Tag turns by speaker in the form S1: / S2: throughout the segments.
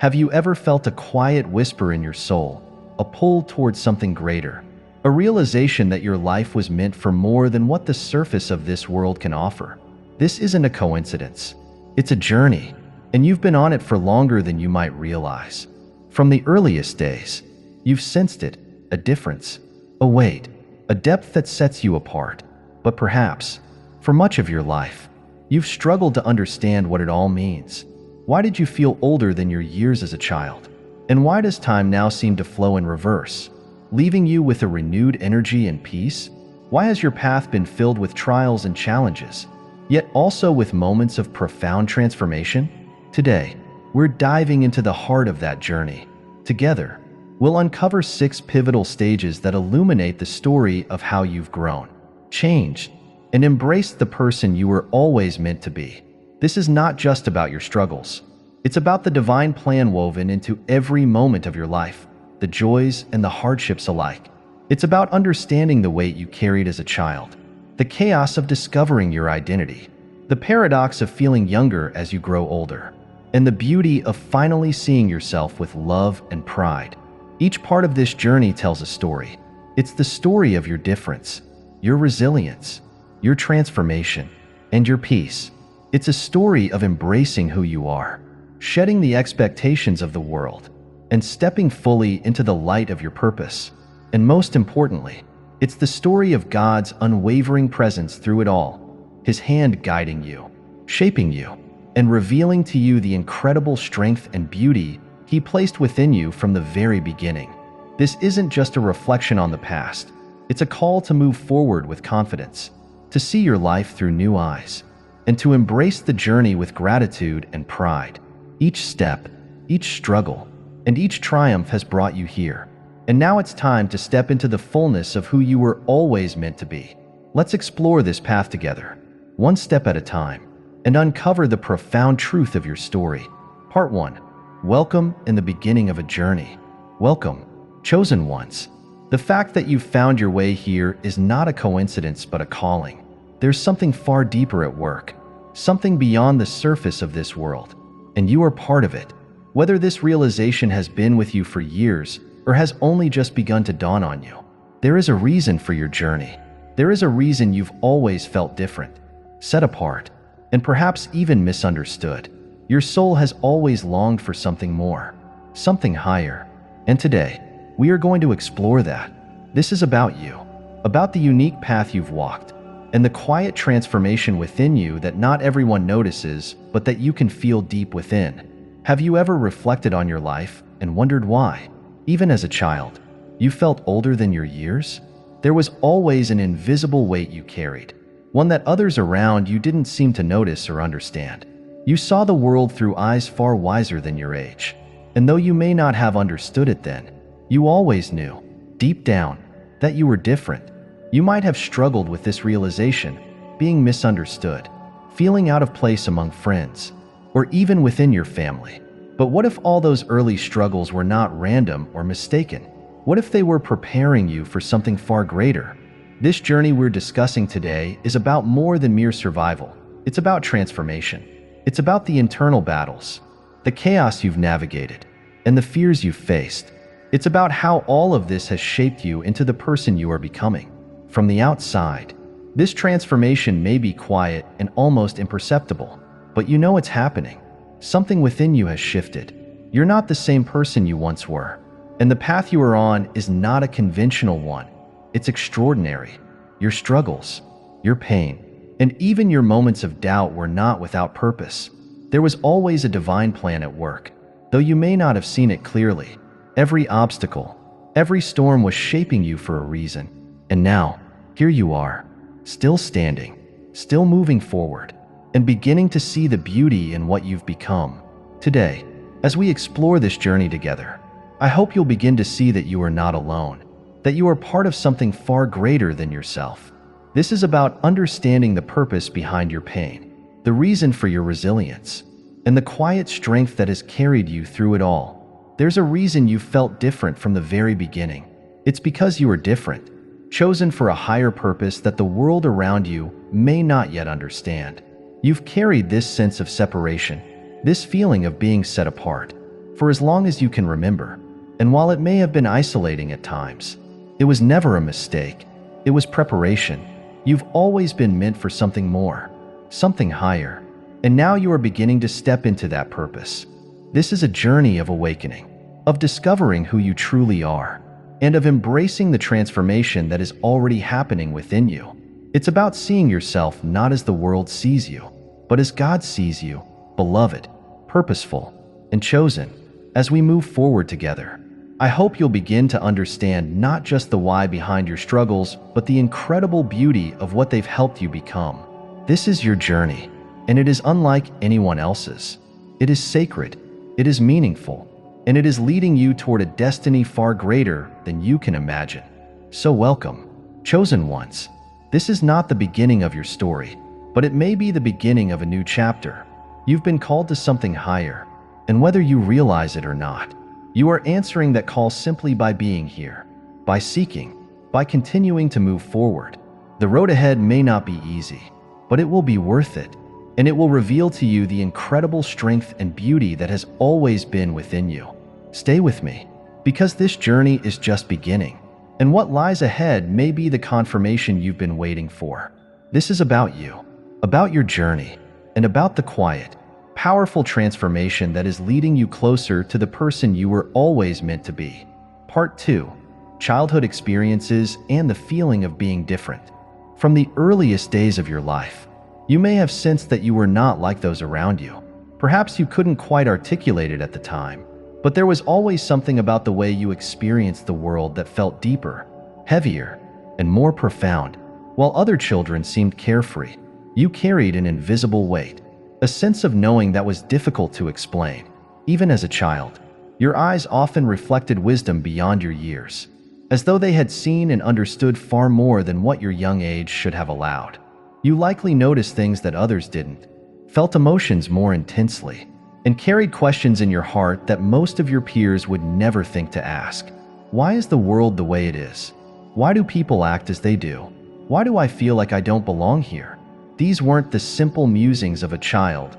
S1: Have you ever felt a quiet whisper in your soul, a pull towards something greater, a realization that your life was meant for more than what the surface of this world can offer? This isn't a coincidence. It's a journey, and you've been on it for longer than you might realize. From the earliest days, you've sensed it, a difference, a weight, a depth that sets you apart. But perhaps, for much of your life, you've struggled to understand what it all means. Why did you feel older than your years as a child? And why does time now seem to flow in reverse, leaving you with a renewed energy and peace? Why has your path been filled with trials and challenges, yet also with moments of profound transformation? Today, we're diving into the heart of that journey. Together, we'll uncover 6 pivotal stages that illuminate the story of how you've grown, changed, and embraced the person you were always meant to be. This is not just about your struggles. It's about the divine plan woven into every moment of your life, the joys and the hardships alike. It's about understanding the weight you carried as a child, the chaos of discovering your identity, the paradox of feeling younger as you grow older, and the beauty of finally seeing yourself with love and pride. Each part of this journey tells a story. It's the story of your difference, your resilience, your transformation, and your peace. It's a story of embracing who you are, shedding the expectations of the world, and stepping fully into the light of your purpose. And most importantly, it's the story of God's unwavering presence through it all, His hand guiding you, shaping you, and revealing to you the incredible strength and beauty He placed within you from the very beginning. This isn't just a reflection on the past. It's a call to move forward with confidence, to see your life through new eyes, and to embrace the journey with gratitude and pride. Each step, each struggle, and each triumph has brought you here. And now it's time to step into the fullness of who you were always meant to be. Let's explore this path together, one step at a time, and uncover the profound truth of your story. Part 1. Welcome in the beginning of a journey. Welcome, chosen ones. The fact that you've found your way here is not a coincidence but a calling. There's something far deeper at work, something beyond the surface of this world, and you are part of it. Whether this realization has been with you for years or has only just begun to dawn on you, there is a reason for your journey. There is a reason you've always felt different, set apart, and perhaps even misunderstood. Your soul has always longed for something more, something higher. And today, we are going to explore that. This is about you, about the unique path you've walked, and the quiet transformation within you that not everyone notices, but that you can feel deep within. Have you ever reflected on your life and wondered why, even as a child, you felt older than your years? There was always an invisible weight you carried, one that others around you didn't seem to notice or understand. You saw the world through eyes far wiser than your age, and though you may not have understood it then, you always knew, deep down, that you were different. You might have struggled with this realization, being misunderstood, feeling out of place among friends, or even within your family. But what if all those early struggles were not random or mistaken? What if they were preparing you for something far greater? This journey we're discussing today is about more than mere survival. It's about transformation. It's about the internal battles, the chaos you've navigated, and the fears you've faced. It's about how all of this has shaped you into the person you are becoming. From the outside, this transformation may be quiet and almost imperceptible, but you know it's happening. Something within you has shifted. You're not the same person you once were, and the path you are on is not a conventional one. It's extraordinary. Your struggles, your pain, and even your moments of doubt were not without purpose. There was always a divine plan at work, though you may not have seen it clearly. Every obstacle, every storm was shaping you for a reason. And now, here you are, still standing, still moving forward, and beginning to see the beauty in what you've become. Today, as we explore this journey together, I hope you'll begin to see that you are not alone, that you are part of something far greater than yourself. This is about understanding the purpose behind your pain, the reason for your resilience, and the quiet strength that has carried you through it all. There's a reason you felt different from the very beginning. It's because you are different, chosen for a higher purpose that the world around you may not yet understand. You've carried this sense of separation, this feeling of being set apart, for as long as you can remember. And while it may have been isolating at times, it was never a mistake. It was preparation. You've always been meant for something more, something higher. And now you are beginning to step into that purpose. This is a journey of awakening, of discovering who you truly are, and of embracing the transformation that is already happening within you. It's about seeing yourself not as the world sees you, but as God sees you, beloved, purposeful, and chosen. As we move forward together, I hope you'll begin to understand not just the why behind your struggles, but the incredible beauty of what they've helped you become. This is your journey, and it is unlike anyone else's. It is sacred, it is meaningful, and it is leading you toward a destiny far greater than you can imagine. So welcome, chosen ones. This is not the beginning of your story, but it may be the beginning of a new chapter. You've been called to something higher, and whether you realize it or not, you are answering that call simply by being here, by seeking, by continuing to move forward. The road ahead may not be easy, but it will be worth it, and it will reveal to you the incredible strength and beauty that has always been within you. Stay with me, because this journey is just beginning, and what lies ahead may be the confirmation you've been waiting for. This is about you, about your journey, and about the quiet, powerful transformation that is leading you closer to the person you were always meant to be. Part 2. Childhood experiences and the feeling of being different. From the earliest days of your life, you may have sensed that you were not like those around you. Perhaps you couldn't quite articulate it at the time, but there was always something about the way you experienced the world that felt deeper, heavier, and more profound. While other children seemed carefree, you carried an invisible weight, a sense of knowing that was difficult to explain. Even as a child, your eyes often reflected wisdom beyond your years, as though they had seen and understood far more than what your young age should have allowed. You likely noticed things that others didn't, felt emotions more intensely, and carried questions in your heart that most of your peers would never think to ask. Why is the world the way it is? Why do people act as they do? Why do I feel like I don't belong here? These weren't the simple musings of a child.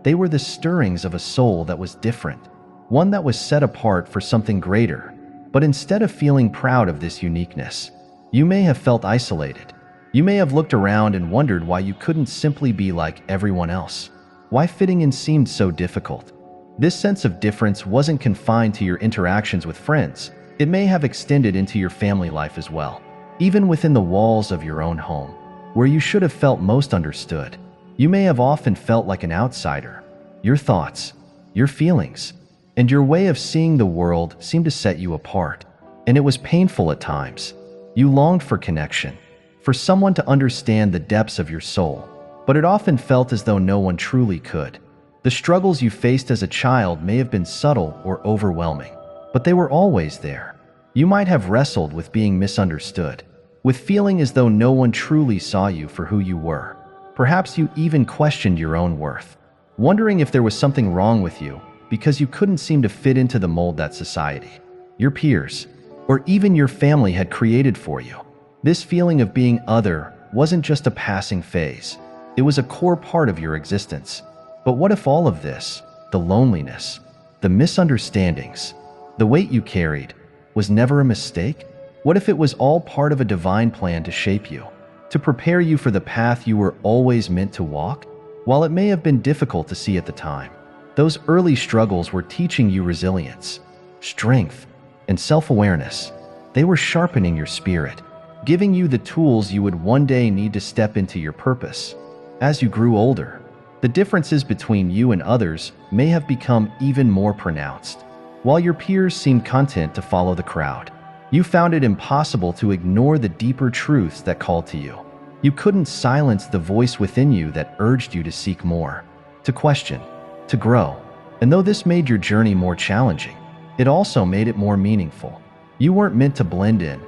S1: They were the stirrings of a soul that was different, one that was set apart for something greater. But instead of feeling proud of this uniqueness, you may have felt isolated. You may have looked around and wondered why you couldn't simply be like everyone else. Why fitting in seemed so difficult. This sense of difference wasn't confined to your interactions with friends. It may have extended into your family life as well, even within the walls of your own home, where you should have felt most understood. You may have often felt like an outsider. Your thoughts, your feelings, and your way of seeing the world seemed to set you apart, and it was painful at times. You longed for connection, for someone to understand the depths of your soul, but it often felt as though no one truly could. The struggles you faced as a child may have been subtle or overwhelming, but they were always there. You might have wrestled with being misunderstood, with feeling as though no one truly saw you for who you were. Perhaps you even questioned your own worth, wondering if there was something wrong with you because you couldn't seem to fit into the mold that society, your peers, or even your family had created for you. This feeling of being other wasn't just a passing phase. It was a core part of your existence. But what if all of this, the loneliness, the misunderstandings, the weight you carried, was never a mistake? What if it was all part of a divine plan to shape you, to prepare you for the path you were always meant to walk? While it may have been difficult to see at the time, those early struggles were teaching you resilience, strength, and self-awareness. They were sharpening your spirit, giving you the tools you would one day need to step into your purpose. As you grew older, the differences between you and others may have become even more pronounced. While your peers seemed content to follow the crowd, you found it impossible to ignore the deeper truths that called to you. You couldn't silence the voice within you that urged you to seek more, to question, to grow. And though this made your journey more challenging, it also made it more meaningful. You weren't meant to blend in.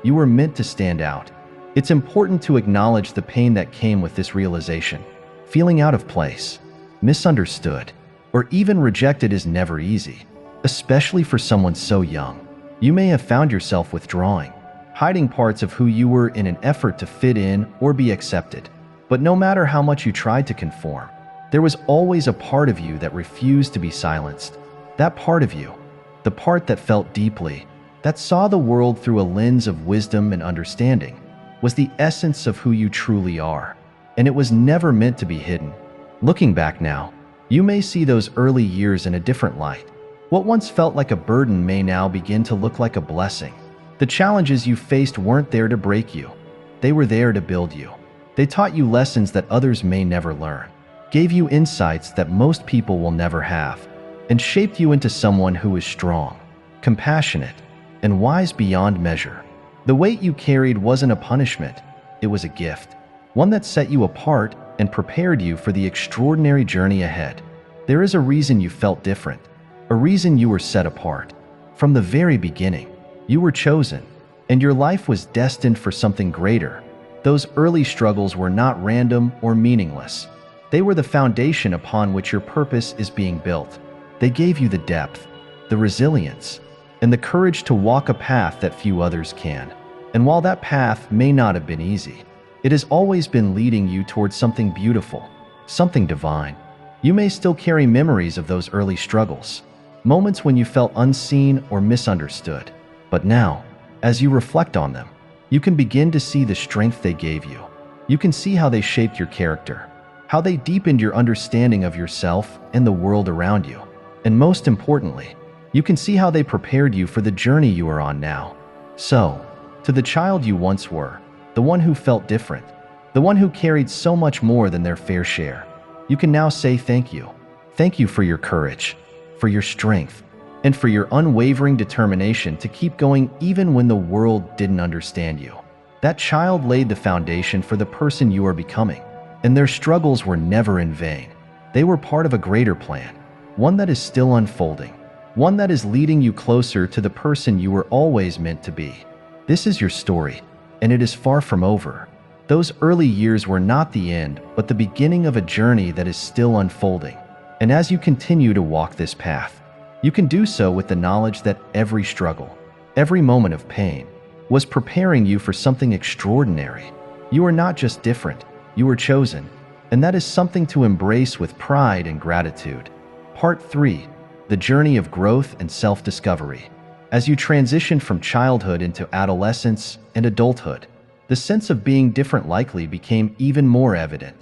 S1: You were meant to stand out. It's important to acknowledge the pain that came with this realization. Feeling out of place, misunderstood, or even rejected is never easy, especially for someone so young. You may have found yourself withdrawing, hiding parts of who you were in an effort to fit in or be accepted. But no matter how much you tried to conform, there was always a part of you that refused to be silenced. That part of you, the part that felt deeply, that saw the world through a lens of wisdom and understanding, was the essence of who you truly are, and it was never meant to be hidden. Looking back now, you may see those early years in a different light. What once felt like a burden may now begin to look like a blessing. The challenges you faced weren't there to break you. They were there to build you. They taught you lessons that others may never learn, gave you insights that most people will never have, and shaped you into someone who is strong, compassionate, and wise beyond measure. The weight you carried wasn't a punishment, it was a gift, one that set you apart and prepared you for the extraordinary journey ahead. There is a reason you felt different, a reason you were set apart. From the very beginning, you were chosen, and your life was destined for something greater. Those early struggles were not random or meaningless. They were the foundation upon which your purpose is being built. They gave you the depth, the resilience, and the courage to walk a path that few others can. And while that path may not have been easy, it has always been leading you towards something beautiful, something divine. You may still carry memories of those early struggles, moments when you felt unseen or misunderstood. But now, as you reflect on them, you can begin to see the strength they gave you. You can see how they shaped your character, how they deepened your understanding of yourself and the world around you. And most importantly, you can see how they prepared you for the journey you are on now. So, to the child you once were, the one who felt different, the one who carried so much more than their fair share, you can now say thank you. Thank you for your courage, for your strength, and for your unwavering determination to keep going even when the world didn't understand you. That child laid the foundation for the person you are becoming, and their struggles were never in vain. They were part of a greater plan, one that is still unfolding, one that is leading you closer to the person you were always meant to be. This is your story, and it is far from over. Those early years were not the end, but the beginning of a journey that is still unfolding. And as you continue to walk this path, you can do so with the knowledge that every struggle, every moment of pain, was preparing you for something extraordinary. You are not just different, you are chosen, and that is something to embrace with pride and gratitude. Part 3. The journey of growth and self-discovery. As you transitioned from childhood into adolescence and adulthood, the sense of being different likely became even more evident.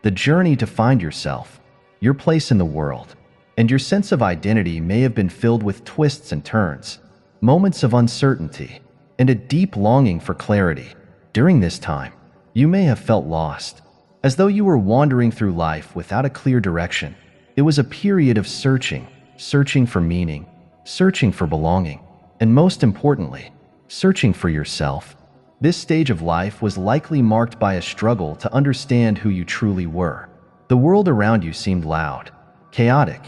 S1: The journey to find yourself, your place in the world, and your sense of identity may have been filled with twists and turns, moments of uncertainty, and a deep longing for clarity. During this time, you may have felt lost, as though you were wandering through life without a clear direction. It was a period of searching for meaning, searching for belonging, and most importantly, searching for yourself. This stage of life was likely marked by a struggle to understand who you truly were. The world around you seemed loud, chaotic,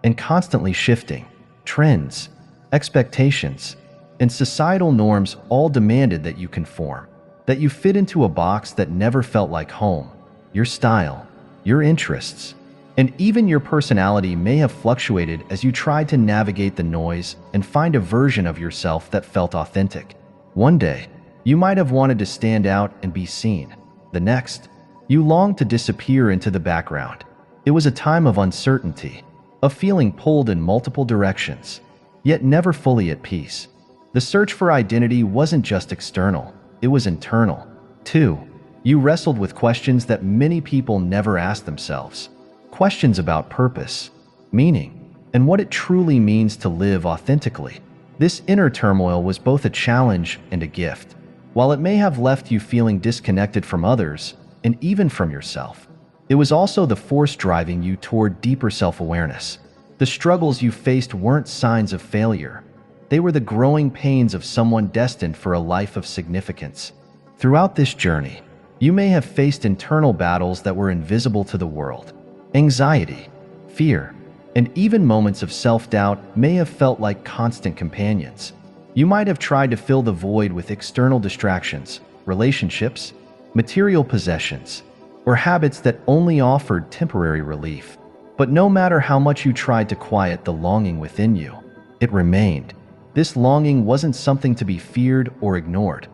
S1: and constantly shifting. Trends, expectations, and societal norms all demanded that you conform, that you fit into a box that never felt like home. Your style, your interests, and even your personality may have fluctuated as you tried to navigate the noise and find a version of yourself that felt authentic. One day, you might have wanted to stand out and be seen. The next, you longed to disappear into the background. It was a time of uncertainty, of feeling pulled in multiple directions, yet never fully at peace. The search for identity wasn't just external, it was internal, too. You wrestled with questions that many people never ask themselves. Questions about purpose, meaning, and what it truly means to live authentically. This inner turmoil was both a challenge and a gift. While it may have left you feeling disconnected from others, and even from yourself, it was also the force driving you toward deeper self-awareness. The struggles you faced weren't signs of failure. They were the growing pains of someone destined for a life of significance. Throughout this journey, you may have faced internal battles that were invisible to the world. Anxiety, fear, and even moments of self-doubt may have felt like constant companions. You might have tried to fill the void with external distractions, relationships, material possessions, or habits that only offered temporary relief. But no matter how much you tried to quiet the longing within you, it remained. This longing wasn't something to be feared or ignored.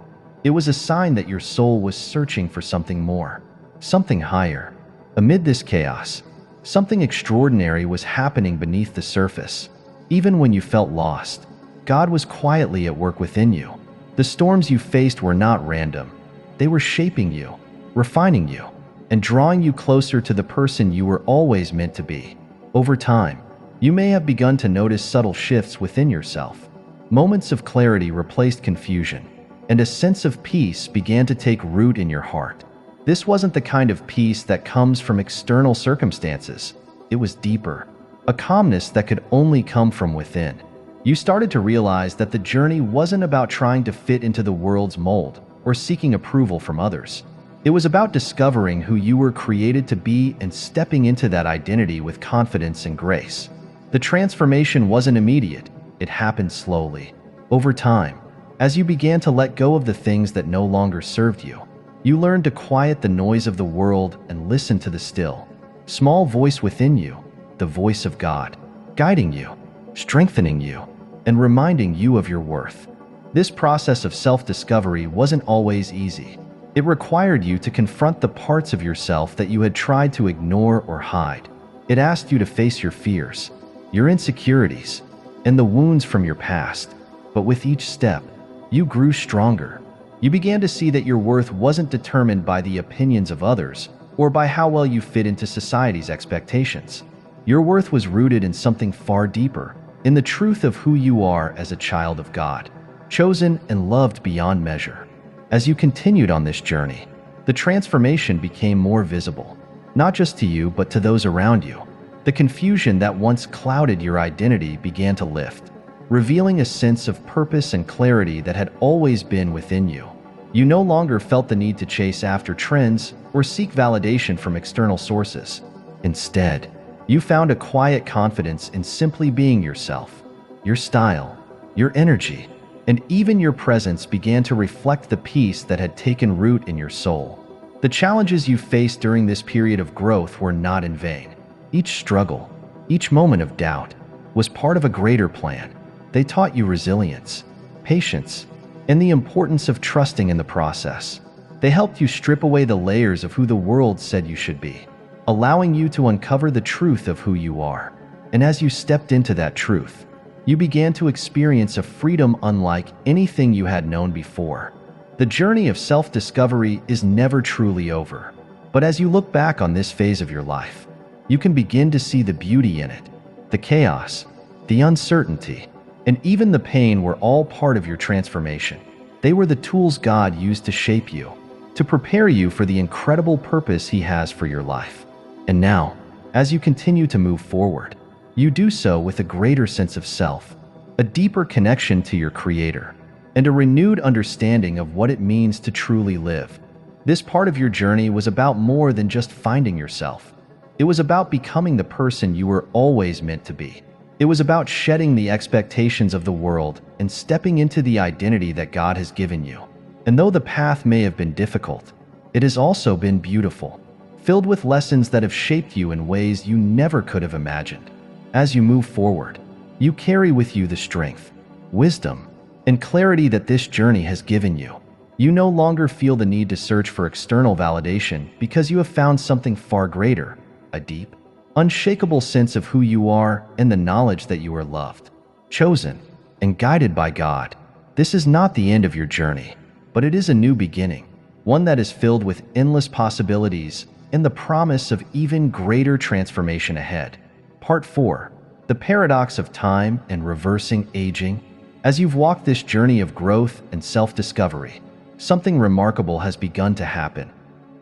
S1: It was a sign that your soul was searching for something more, something higher. Amid this chaos, something extraordinary was happening beneath the surface. Even when you felt lost, God was quietly at work within you. The storms you faced were not random. They were shaping you, refining you, and drawing you closer to the person you were always meant to be. Over time, you may have begun to notice subtle shifts within yourself. Moments of clarity replaced confusion, and a sense of peace began to take root in your heart. This wasn't the kind of peace that comes from external circumstances. It was deeper, a calmness that could only come from within. You started to realize that the journey wasn't about trying to fit into the world's mold or seeking approval from others. It was about discovering who you were created to be and stepping into that identity with confidence and grace. The transformation wasn't immediate. It happened slowly. Over time, as you began to let go of the things that no longer served you, you learned to quiet the noise of the world and listen to the still, small voice within you, the voice of God, guiding you, strengthening you, and reminding you of your worth. This process of self-discovery wasn't always easy. It required you to confront the parts of yourself that you had tried to ignore or hide. It asked you to face your fears, your insecurities, and the wounds from your past. But with each step, you grew stronger. You began to see that your worth wasn't determined by the opinions of others or by how well you fit into society's expectations. Your worth was rooted in something far deeper, in the truth of who you are as a child of God, chosen and loved beyond measure. As you continued on this journey, the transformation became more visible, not just to you but to those around you. The confusion that once clouded your identity began to lift, revealing a sense of purpose and clarity that had always been within you. You no longer felt the need to chase after trends or seek validation from external sources. Instead, you found a quiet confidence in simply being yourself. Your style, your energy, and even your presence began to reflect the peace that had taken root in your soul. The challenges you faced during this period of growth were not in vain. Each struggle, each moment of doubt, was part of a greater plan. They taught you resilience, patience, and the importance of trusting in the process. They helped you strip away the layers of who the world said you should be, allowing you to uncover the truth of who you are. And as you stepped into that truth, you began to experience a freedom unlike anything you had known before. The journey of self-discovery is never truly over, but as you look back on this phase of your life, you can begin to see the beauty in it. The chaos, the uncertainty, and even the pain were all part of your transformation. They were the tools God used to shape you, to prepare you for the incredible purpose He has for your life. And now, as you continue to move forward, you do so with a greater sense of self, a deeper connection to your Creator, and a renewed understanding of what it means to truly live. This part of your journey was about more than just finding yourself. It was about becoming the person you were always meant to be. It was about shedding the expectations of the world and stepping into the identity that God has given you. And though the path may have been difficult, it has also been beautiful, filled with lessons that have shaped you in ways you never could have imagined. As you move forward, you carry with you the strength, wisdom, and clarity that this journey has given you. You no longer feel the need to search for external validation because you have found something far greater, a deep, unshakable sense of who you are and the knowledge that you are loved, chosen, and guided by God. This is not the end of your journey, but it is a new beginning, one that is filled with endless possibilities and the promise of even greater transformation ahead. Part 4. The Paradox of Time and Reversing Aging. As you've walked this journey of growth and self-discovery, something remarkable has begun to happen.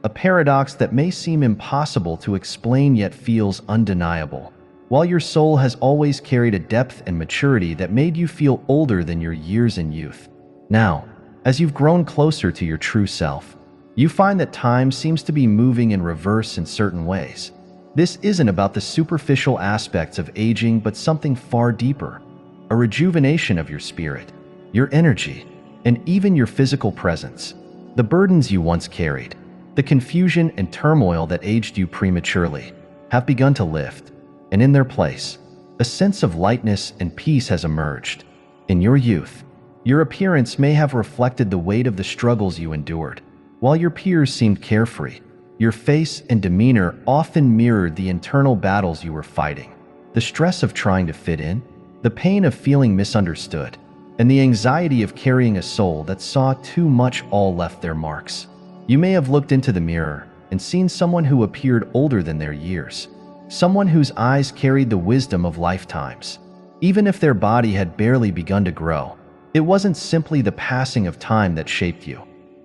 S1: A paradox that may seem impossible to explain yet feels undeniable. While your soul has always carried a depth and maturity that made you feel older than your years in youth, now, as you've grown closer to your true self, you find that time seems to be moving in reverse in certain ways. This isn't about the superficial aspects of aging but something far deeper, a rejuvenation of your spirit, your energy, and even your physical presence. The burdens you once carried, the confusion and turmoil that aged you prematurely, have begun to lift, and in their place, a sense of lightness and peace has emerged. In your youth, your appearance may have reflected the weight of the struggles you endured. While your peers seemed carefree, your face and demeanor often mirrored the internal battles you were fighting. The stress of trying to fit in, the pain of feeling misunderstood, and the anxiety of carrying a soul that saw too much all left their marks. You may have looked into the mirror and seen someone who appeared older than their years, someone whose eyes carried the wisdom of lifetimes. Even if their body had barely begun to grow, it wasn't simply the passing of time that shaped you.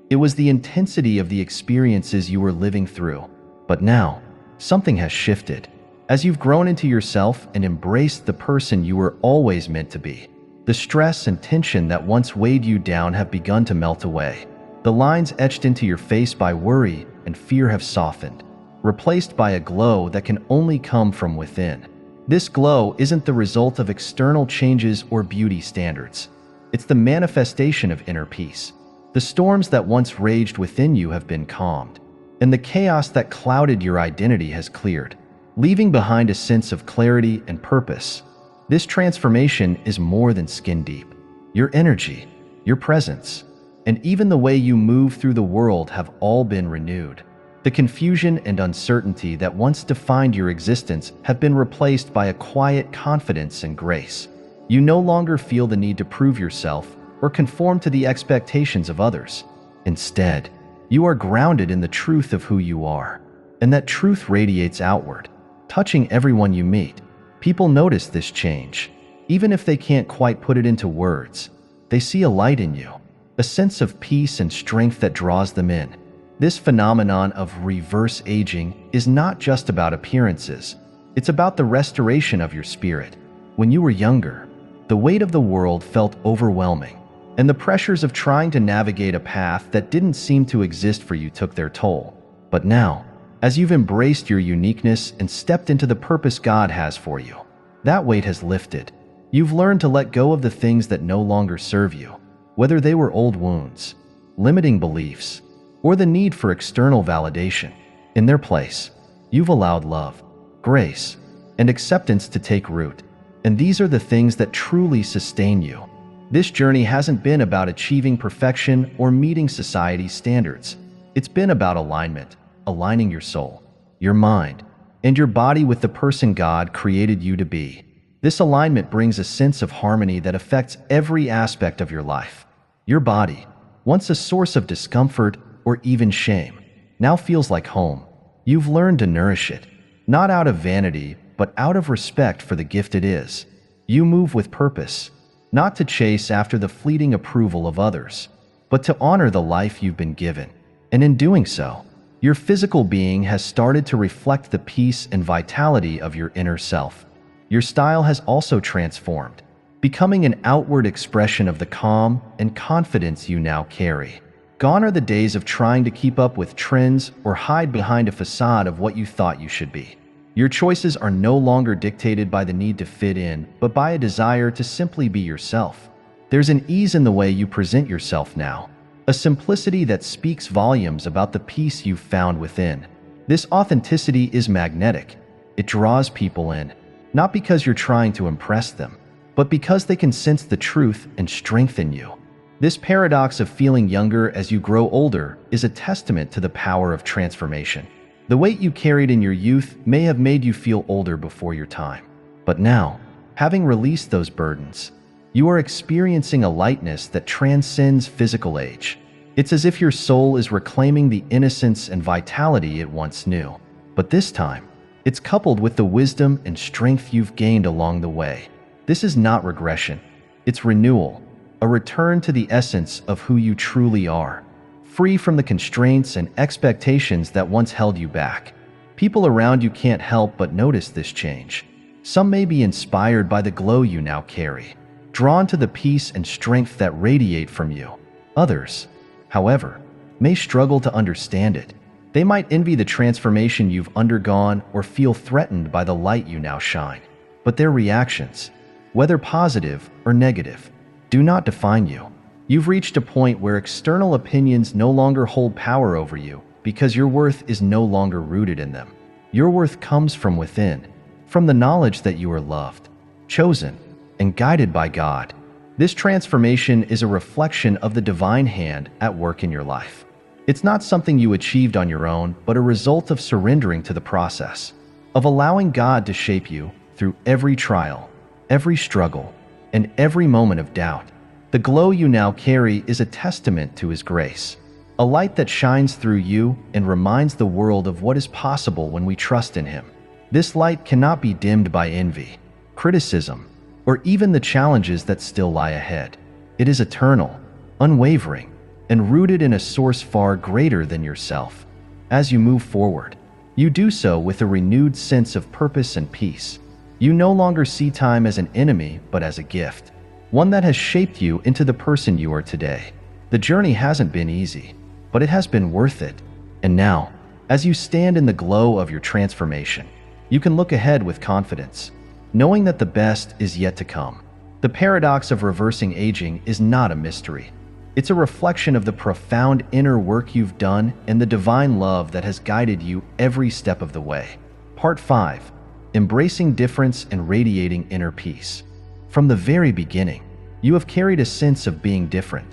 S1: It was the intensity of the experiences you were living through. But now, something has shifted. As you've grown into yourself and embraced the person you were always meant to be, the stress and tension that once weighed you down have begun to melt away. The lines etched into your face by worry and fear have softened, replaced by a glow that can only come from within. This glow isn't the result of external changes or beauty standards. It's the manifestation of inner peace. The storms that once raged within you have been calmed, and the chaos that clouded your identity has cleared, leaving behind a sense of clarity and purpose. This transformation is more than skin deep. Your energy, your presence, and even the way you move through the world have all been renewed. The confusion and uncertainty that once defined your existence have been replaced by a quiet confidence and grace. You no longer feel the need to prove yourself or conform to the expectations of others. Instead, you are grounded in the truth of who you are, and that truth radiates outward, touching everyone you meet. People notice this change. Even if they can't quite put it into words, they see a light in you, a sense of peace and strength that draws them in. This phenomenon of reverse aging is not just about appearances. It's about the restoration of your spirit. When you were younger, the weight of the world felt overwhelming, and the pressures of trying to navigate a path that didn't seem to exist for you took their toll. But now, as you've embraced your uniqueness and stepped into the purpose God has for you, that weight has lifted. You've learned to let go of the things that no longer serve you, whether they were old wounds, limiting beliefs, or the need for external validation. In their place, you've allowed love, grace, and acceptance to take root, and these are the things that truly sustain you. This journey hasn't been about achieving perfection or meeting society's standards. It's been about alignment, aligning your soul, your mind, and your body with the person God created you to be. This alignment brings a sense of harmony that affects every aspect of your life. Your body, once a source of discomfort or even shame, now feels like home. You've learned to nourish it, not out of vanity, but out of respect for the gift it is. You move with purpose, not to chase after the fleeting approval of others, but to honor the life you've been given. And in doing so, your physical being has started to reflect the peace and vitality of your inner self. Your style has also transformed, becoming an outward expression of the calm and confidence you now carry. Gone are the days of trying to keep up with trends or hide behind a facade of what you thought you should be. Your choices are no longer dictated by the need to fit in, but by a desire to simply be yourself. There's an ease in the way you present yourself now, a simplicity that speaks volumes about the peace you've found within. This authenticity is magnetic. It draws people in, not because you're trying to impress them, but because they can sense the truth and strength in you. This paradox of feeling younger as you grow older is a testament to the power of transformation. The weight you carried in your youth may have made you feel older before your time. But now, having released those burdens, you are experiencing a lightness that transcends physical age. It's as if your soul is reclaiming the innocence and vitality it once knew. But this time, it's coupled with the wisdom and strength you've gained along the way. This is not regression. It's renewal, a return to the essence of who you truly are, free from the constraints and expectations that once held you back. People around you can't help but notice this change. Some may be inspired by the glow you now carry, drawn to the peace and strength that radiate from you. Others, however, may struggle to understand it. They might envy the transformation you've undergone or feel threatened by the light you now shine. But their reactions, whether positive or negative, do not define you. You've reached a point where external opinions no longer hold power over you because your worth is no longer rooted in them. Your worth comes from within, from the knowledge that you are loved, chosen, and guided by God. This transformation is a reflection of the divine hand at work in your life. It's not something you achieved on your own, but a result of surrendering to the process, of allowing God to shape you through every trial, every struggle, and every moment of doubt. The glow you now carry is a testament to His grace, a light that shines through you and reminds the world of what is possible when we trust in Him. This light cannot be dimmed by envy, criticism, or even the challenges that still lie ahead. It is eternal, unwavering, and rooted in a source far greater than yourself. As you move forward, you do so with a renewed sense of purpose and peace. You no longer see time as an enemy, but as a gift, one that has shaped you into the person you are today. The journey hasn't been easy, but it has been worth it. And now, as you stand in the glow of your transformation, you can look ahead with confidence, knowing that the best is yet to come. The paradox of reversing aging is not a mystery. It's a reflection of the profound inner work you've done and the divine love that has guided you every step of the way. Part 5. Embracing difference and radiating inner peace. From the very beginning, you have carried a sense of being different,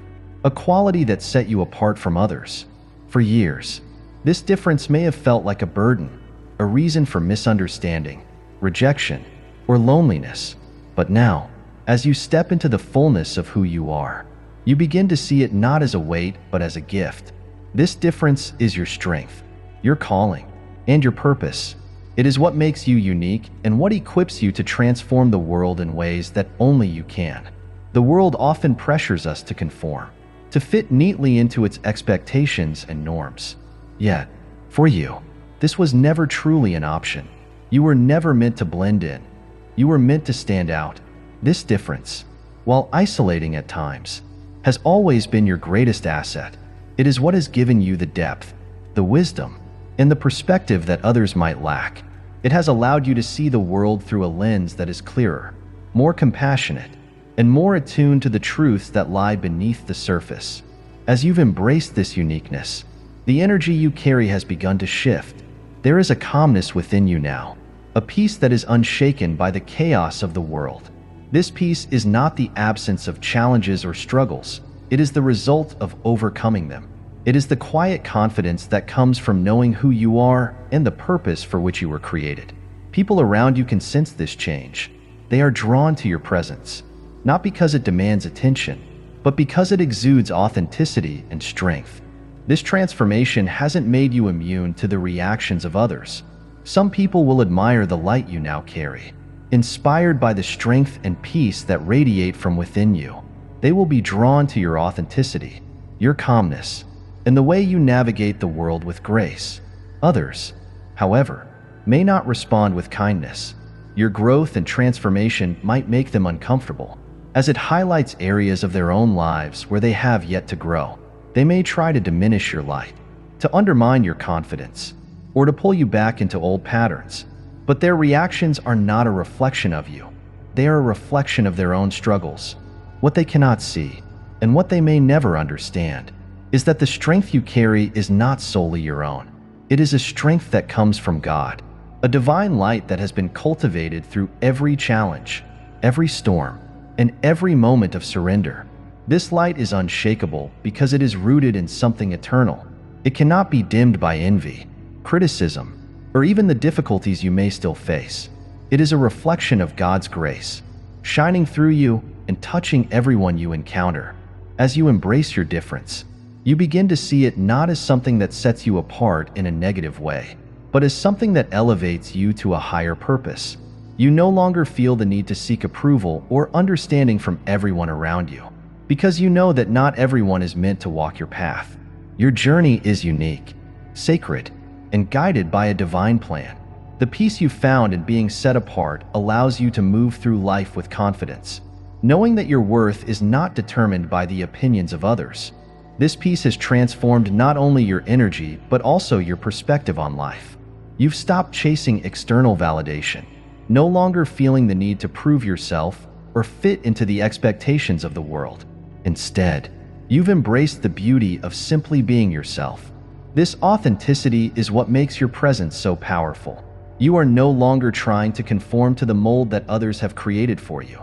S1: a quality that set you apart from others. For years, this difference may have felt like a burden, a reason for misunderstanding, rejection, or loneliness. But now, as you step into the fullness of who you are, you begin to see it not as a weight, but as a gift. This difference is your strength, your calling, and your purpose. It is what makes you unique and what equips you to transform the world in ways that only you can. The world often pressures us to conform, to fit neatly into its expectations and norms. Yet, for you, this was never truly an option. You were never meant to blend in. You were meant to stand out. This difference, while isolating at times, has always been your greatest asset. It is what has given you the depth, the wisdom, and the perspective that others might lack. It has allowed you to see the world through a lens that is clearer, more compassionate, and more attuned to the truths that lie beneath the surface. As you've embraced this uniqueness, the energy you carry has begun to shift. There is a calmness within you now, a peace that is unshaken by the chaos of the world. This peace is not the absence of challenges or struggles. It is the result of overcoming them. It is the quiet confidence that comes from knowing who you are and the purpose for which you were created. People around you can sense this change. They are drawn to your presence, not because it demands attention, but because it exudes authenticity and strength. This transformation hasn't made you immune to the reactions of others. Some people will admire the light you now carry, inspired by the strength and peace that radiate from within you. They will be drawn to your authenticity, your calmness, and the way you navigate the world with grace. Others, however, may not respond with kindness. Your growth and transformation might make them uncomfortable, as it highlights areas of their own lives where they have yet to grow. They may try to diminish your light, to undermine your confidence, or to pull you back into old patterns. But their reactions are not a reflection of you. They are a reflection of their own struggles. What they cannot see, and what they may never understand, is that the strength you carry is not solely your own. It is a strength that comes from God, a divine light that has been cultivated through every challenge, every storm, and every moment of surrender. This light is unshakable because it is rooted in something eternal. It cannot be dimmed by envy, criticism, or even the difficulties you may still face. It is a reflection of God's grace, shining through you and touching everyone you encounter. As you embrace your difference, you begin to see it not as something that sets you apart in a negative way, but as something that elevates you to a higher purpose. You no longer feel the need to seek approval or understanding from everyone around you, because you know that not everyone is meant to walk your path. Your journey is unique, sacred, and guided by a divine plan. The peace you found in being set apart allows you to move through life with confidence, knowing that your worth is not determined by the opinions of others. This peace has transformed not only your energy, but also your perspective on life. You've stopped chasing external validation, no longer feeling the need to prove yourself or fit into the expectations of the world. Instead, you've embraced the beauty of simply being yourself. This authenticity is what makes your presence so powerful. You are no longer trying to conform to the mold that others have created for you.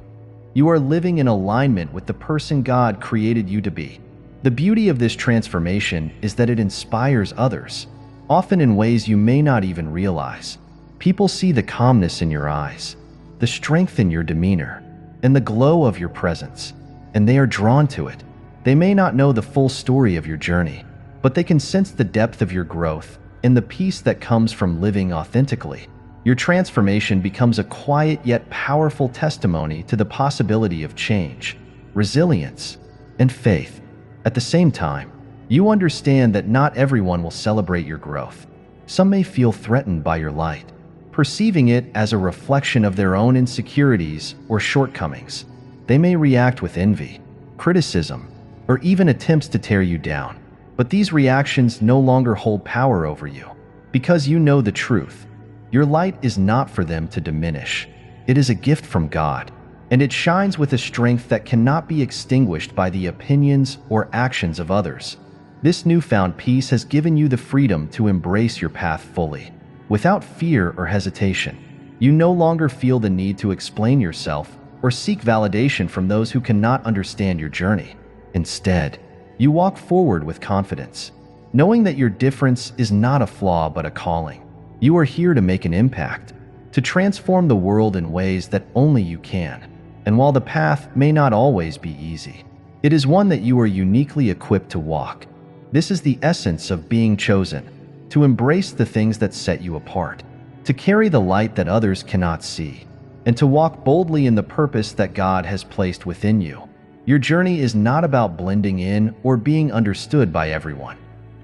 S1: You are living in alignment with the person God created you to be. The beauty of this transformation is that it inspires others, often in ways you may not even realize. People see the calmness in your eyes, the strength in your demeanor, and the glow of your presence, and they are drawn to it. They may not know the full story of your journey, but they can sense the depth of your growth and the peace that comes from living authentically. Your transformation becomes a quiet yet powerful testimony to the possibility of change, resilience, and faith. At the same time, you understand that not everyone will celebrate your growth. Some may feel threatened by your light, perceiving it as a reflection of their own insecurities or shortcomings. They may react with envy, criticism, or even attempts to tear you down. But these reactions no longer hold power over you, because you know the truth. Your light is not for them to diminish. It is a gift from God, and it shines with a strength that cannot be extinguished by the opinions or actions of others. This newfound peace has given you the freedom to embrace your path fully, without fear or hesitation. You no longer feel the need to explain yourself or seek validation from those who cannot understand your journey. Instead, you walk forward with confidence, knowing that your difference is not a flaw but a calling. You are here to make an impact, to transform the world in ways that only you can. And while the path may not always be easy, it is one that you are uniquely equipped to walk. This is the essence of being chosen, to embrace the things that set you apart, to carry the light that others cannot see, and to walk boldly in the purpose that God has placed within you. Your journey is not about blending in or being understood by everyone.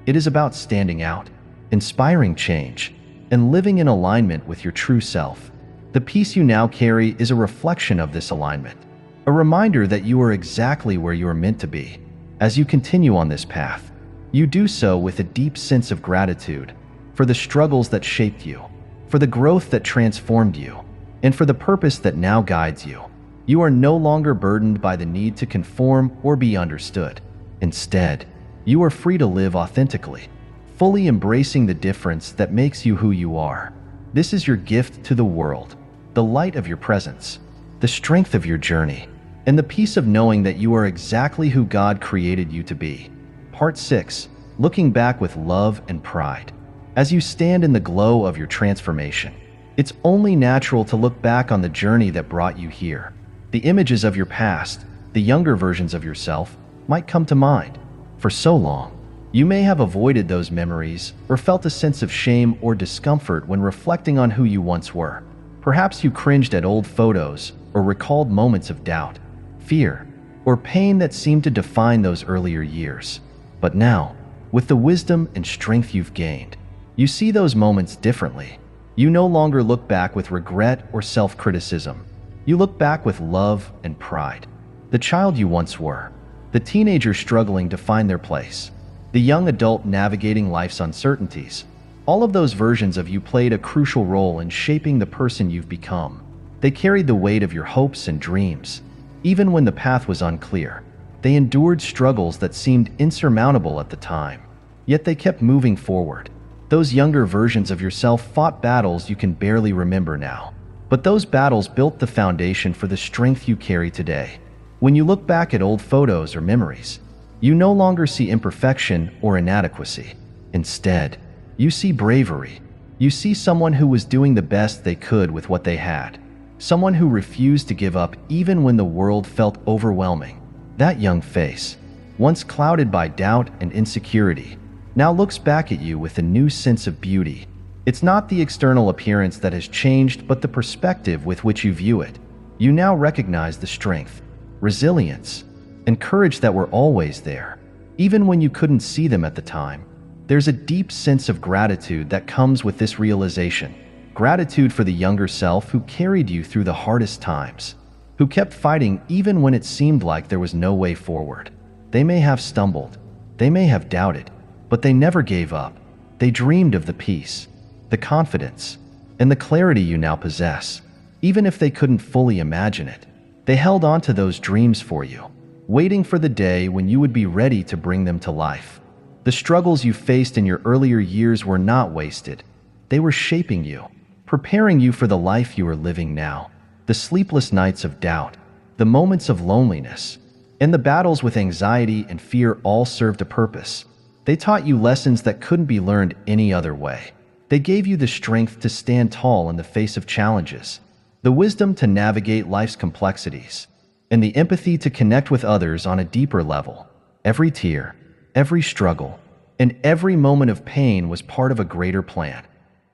S1: It is about standing out, inspiring change, and living in alignment with your true self. The peace you now carry is a reflection of this alignment, a reminder that you are exactly where you are meant to be. As you continue on this path, you do so with a deep sense of gratitude for the struggles that shaped you, for the growth that transformed you, and for the purpose that now guides you. You are no longer burdened by the need to conform or be understood. Instead, you are free to live authentically, fully embracing the difference that makes you who you are. This is your gift to the world, the light of your presence, the strength of your journey, and the peace of knowing that you are exactly who God created you to be. Part 6. Looking back with love and pride. As you stand in the glow of your transformation, it's only natural to look back on the journey that brought you here. The images of your past, the younger versions of yourself, might come to mind. For so long, you may have avoided those memories or felt a sense of shame or discomfort when reflecting on who you once were. Perhaps you cringed at old photos or recalled moments of doubt, fear, or pain that seemed to define those earlier years. But now, with the wisdom and strength you've gained, you see those moments differently. You no longer look back with regret or self-criticism. You look back with love and pride. The child you once were, the teenager struggling to find their place, the young adult navigating life's uncertainties. All of those versions of you played a crucial role in shaping the person you've become. They carried the weight of your hopes and dreams. Even when the path was unclear, they endured struggles that seemed insurmountable at the time. Yet they kept moving forward. Those younger versions of yourself fought battles you can barely remember now. But those battles built the foundation for the strength you carry today. When you look back at old photos or memories, you no longer see imperfection or inadequacy. Instead, you see bravery. You see someone who was doing the best they could with what they had. Someone who refused to give up even when the world felt overwhelming. That young face, once clouded by doubt and insecurity, now looks back at you with a new sense of beauty. It's not the external appearance that has changed, but the perspective with which you view it. You now recognize the strength, resilience, and courage that were always there, even when you couldn't see them at the time. There's a deep sense of gratitude that comes with this realization. Gratitude for the younger self who carried you through the hardest times, who kept fighting even when it seemed like there was no way forward. They may have stumbled, they may have doubted, but they never gave up. They dreamed of the peace, the confidence, and the clarity you now possess. Even if they couldn't fully imagine it, they held on to those dreams for you, waiting for the day when you would be ready to bring them to life. The struggles you faced in your earlier years were not wasted. They were shaping you, preparing you for the life you are living now. The sleepless nights of doubt, the moments of loneliness, and the battles with anxiety and fear all served a purpose. They taught you lessons that couldn't be learned any other way. They gave you the strength to stand tall in the face of challenges, the wisdom to navigate life's complexities, and the empathy to connect with others on a deeper level. Every tear, every struggle, and every moment of pain was part of a greater plan,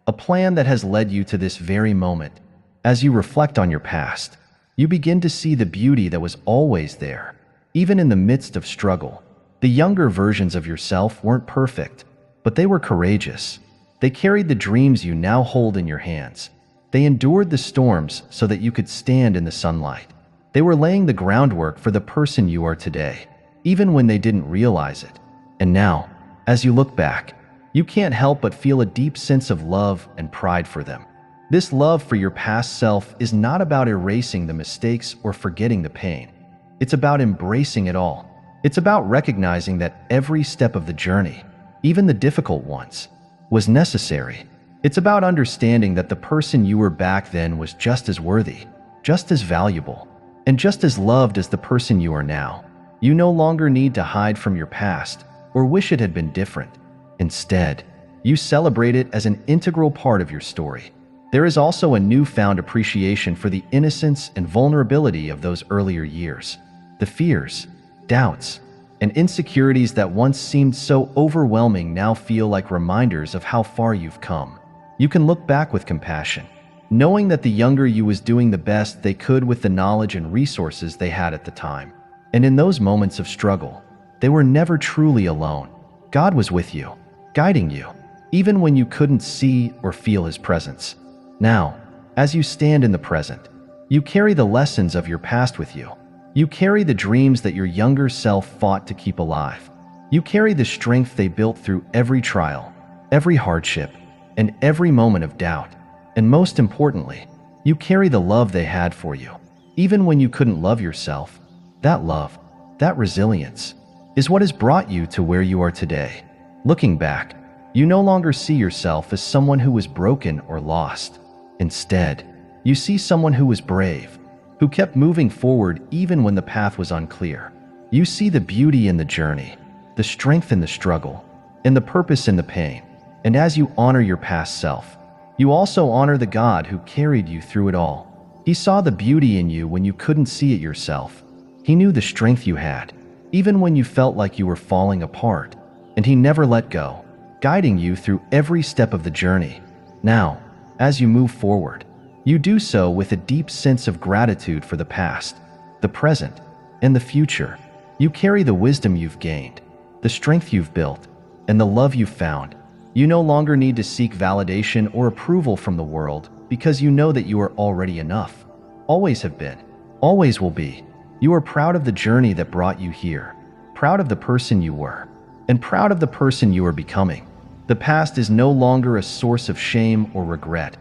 S1: a plan that has led you to this very moment. As you reflect on your past, you begin to see the beauty that was always there, even in the midst of struggle. The younger versions of yourself weren't perfect, but they were courageous. They carried the dreams you now hold in your hands. They endured the storms so that you could stand in the sunlight. They were laying the groundwork for the person you are today, even when they didn't realize it. And now, as you look back, you can't help but feel a deep sense of love and pride for them. This love for your past self is not about erasing the mistakes or forgetting the pain. It's about embracing it all. It's about recognizing that every step of the journey, even the difficult ones, was necessary. It's about understanding that the person you were back then was just as worthy, just as valuable, and just as loved as the person you are now. You no longer need to hide from your past or wish it had been different. Instead, you celebrate it as an integral part of your story. There is also a newfound appreciation for the innocence and vulnerability of those earlier years. The fears, doubts, and insecurities that once seemed so overwhelming now feel like reminders of how far you've come. You can look back with compassion, knowing that the younger you was doing the best they could with the knowledge and resources they had at the time. And in those moments of struggle, they were never truly alone. God was with you, guiding you, even when you couldn't see or feel His presence. Now, as you stand in the present, you carry the lessons of your past with you. You carry the dreams that your younger self fought to keep alive. You carry the strength they built through every trial, every hardship, and every moment of doubt. And most importantly, you carry the love they had for you, even when you couldn't love yourself. That love, that resilience, is what has brought you to where you are today. Looking back, you no longer see yourself as someone who was broken or lost. Instead, you see someone who was brave, who kept moving forward even when the path was unclear. You see the beauty in the journey, the strength in the struggle, and the purpose in the pain. And as you honor your past self, you also honor the God who carried you through it all. He saw the beauty in you when you couldn't see it yourself. He knew the strength you had, even when you felt like you were falling apart, and He never let go, guiding you through every step of the journey. Now, as you move forward, you do so with a deep sense of gratitude for the past, the present, and the future. You carry the wisdom you've gained, the strength you've built, and the love you've found. You no longer need to seek validation or approval from the world because you know that you are already enough. Always have been, always will be. You are proud of the journey that brought you here, proud of the person you were, and proud of the person you are becoming. The past is no longer a source of shame or regret.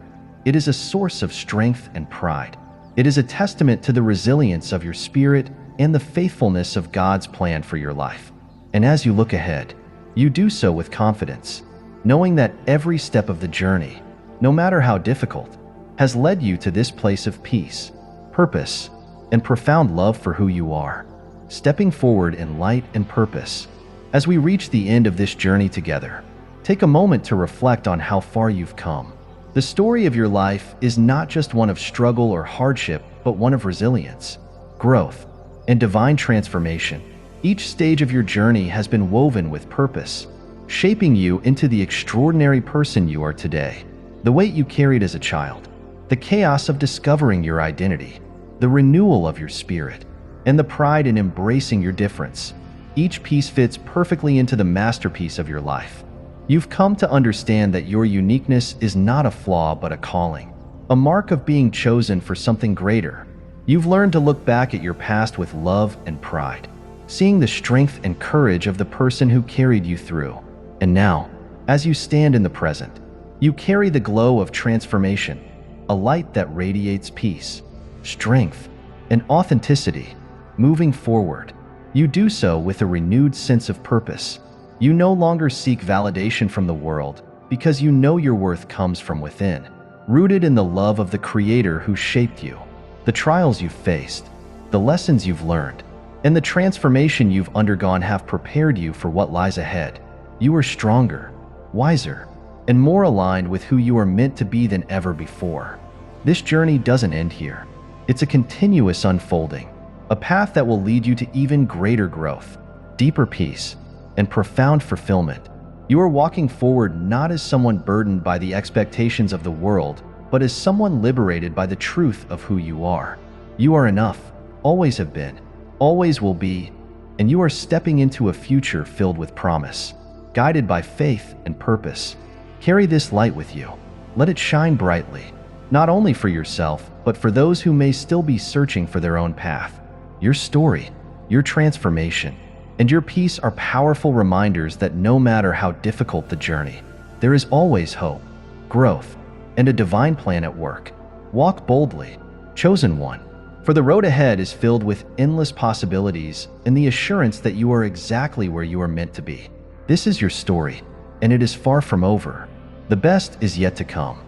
S1: It is a source of strength and pride. It is a testament to the resilience of your spirit and the faithfulness of God's plan for your life. And as you look ahead, you do so with confidence, knowing that every step of the journey, no matter how difficult, has led you to this place of peace, purpose, and profound love for who you are, stepping forward in light and purpose. As we reach the end of this journey together, take a moment to reflect on how far you've come. The story of your life is not just one of struggle or hardship, but one of resilience, growth, and divine transformation. Each stage of your journey has been woven with purpose, shaping you into the extraordinary person you are today. The weight you carried as a child, the chaos of discovering your identity, the renewal of your spirit, and the pride in embracing your difference. Each piece fits perfectly into the masterpiece of your life. You've come to understand that your uniqueness is not a flaw but a calling, a mark of being chosen for something greater. You've learned to look back at your past with love and pride, seeing the strength and courage of the person who carried you through. And now, as you stand in the present, you carry the glow of transformation, a light that radiates peace, strength, and authenticity. Moving forward, you do so with a renewed sense of purpose. You no longer seek validation from the world because you know your worth comes from within, rooted in the love of the Creator who shaped you. The trials you've faced, the lessons you've learned, and the transformation you've undergone have prepared you for what lies ahead. You are stronger, wiser, and more aligned with who you are meant to be than ever before. This journey doesn't end here. It's a continuous unfolding, a path that will lead you to even greater growth, deeper peace, and profound fulfillment. You are walking forward not as someone burdened by the expectations of the world, but as someone liberated by the truth of who you are. You are enough, always have been, always will be, and you are stepping into a future filled with promise, guided by faith and purpose. Carry this light with you. Let it shine brightly, not only for yourself, but for those who may still be searching for their own path. Your story, your transformation, and your peace are powerful reminders that no matter how difficult the journey, there is always hope, growth, and a divine plan at work. Walk boldly, chosen one, for the road ahead is filled with endless possibilities and the assurance that you are exactly where you are meant to be. This is your story, and it is far from over. The best is yet to come.